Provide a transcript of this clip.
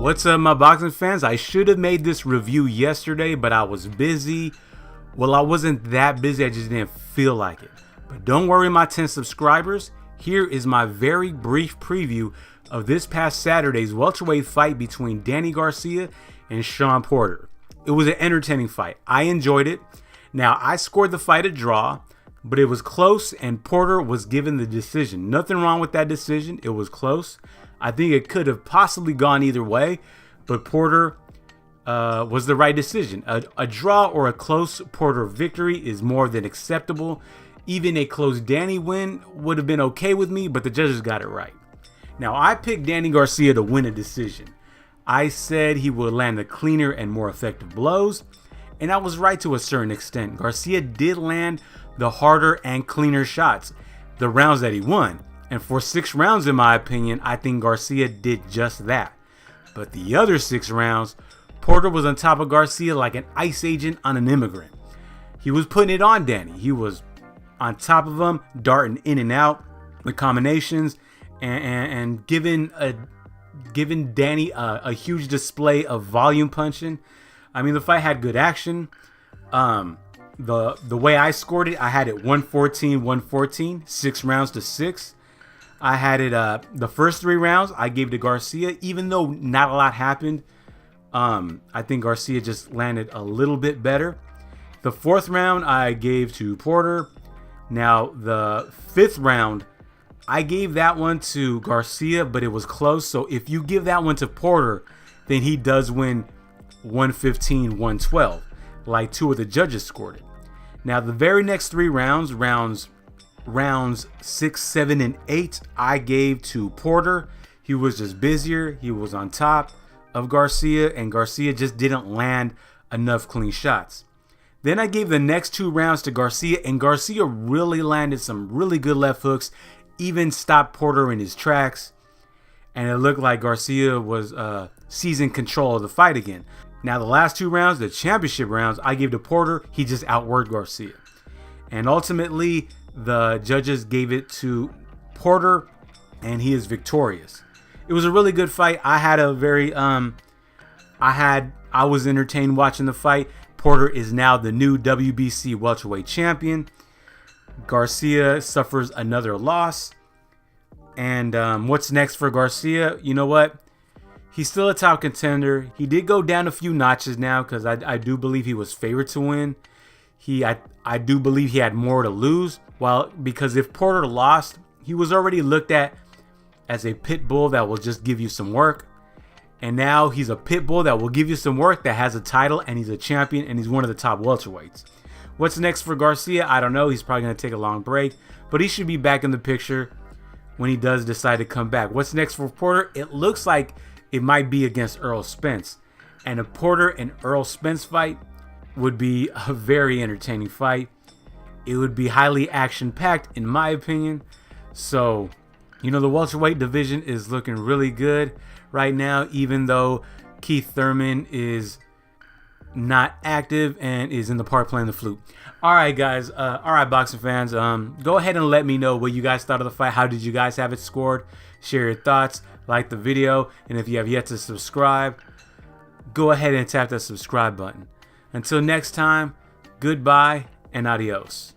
What's up, my boxing fans? I should have made this review yesterday, but I was busy. Well, I wasn't that busy, I just didn't feel like it. But don't worry, my 10 subscribers. Here is my very brief preview of this past Saturday's welterweight fight between Danny Garcia and Shawn Porter. It was an entertaining fight. I enjoyed it. Now, I scored the fight a draw, but it was close and Porter was given the decision. Nothing wrong with that decision. It was close. I think it could have possibly gone either way, but Porter was the right decision. A draw or a close Porter victory is more than acceptable. Even a close Danny win would have been okay with me, but the judges got it right. Now, I picked Danny Garcia to win a decision. I said he would land the cleaner and more effective blows, and I was right to a certain extent. Garcia did land the harder and cleaner shots, the rounds that he won. And for 6 rounds, in my opinion, I think Garcia did just that. But the other 6 rounds, Porter was on top of Garcia like an ICE agent on an immigrant. He was putting it on Danny. He was on top of him, darting in and out with combinations, and giving Danny a huge display of volume punching. I mean, the fight had good action. The way I scored it, I had it 114-114, 6 rounds to 6. I had it the first 3 rounds I gave to Garcia, even though not a lot happened. I think Garcia just landed a little bit better. The 4th round I gave to Porter. Now the 5th round I gave that one to Garcia, but it was close. So if you give that one to Porter, then he does win 115-112, like 2 of the judges scored it. Now the very next 3 rounds 6, 7, and 8, I gave to Porter. He was just busier. He was on top of Garcia, and Garcia just didn't land enough clean shots. Then I gave the next 2 rounds to Garcia, and Garcia really landed some really good left hooks, even stopped Porter in his tracks, and it looked like Garcia was seizing control of the fight again. Now the last 2 rounds, the championship rounds, I gave to Porter. He just outworked Garcia. And ultimately, the judges gave it to Porter, and he is victorious. It was a really good fight. I had a very I was entertained watching the fight. Porter is now the new WBC welterweight champion. Garcia suffers another loss. And what's next for Garcia? You know what? He's still a top contender. He did go down a few notches now because I do believe he was favored to win. I do believe he had more to lose. Well, because if Porter lost, he was already looked at as a pit bull that will just give you some work. And now he's a pit bull that will give you some work, that has a title, and he's a champion, and he's one of the top welterweights. What's next for Garcia? I don't know. He's probably going to take a long break, but he should be back in the picture when he does decide to come back. What's next for Porter? It looks like it might be against Errol Spence. And a Porter and Errol Spence fight would be a very entertaining fight. It would be highly action-packed, in my opinion. So, you know, the welterweight division is looking really good right now, even though Keith Thurman is not active and is in the park playing the flute. All right, guys. All right, boxing fans. Go ahead and let me know what you guys thought of the fight. How did you guys have it scored? Share your thoughts. Like the video. And if you have yet to subscribe, go ahead and tap that subscribe button. Until next time, goodbye and adios.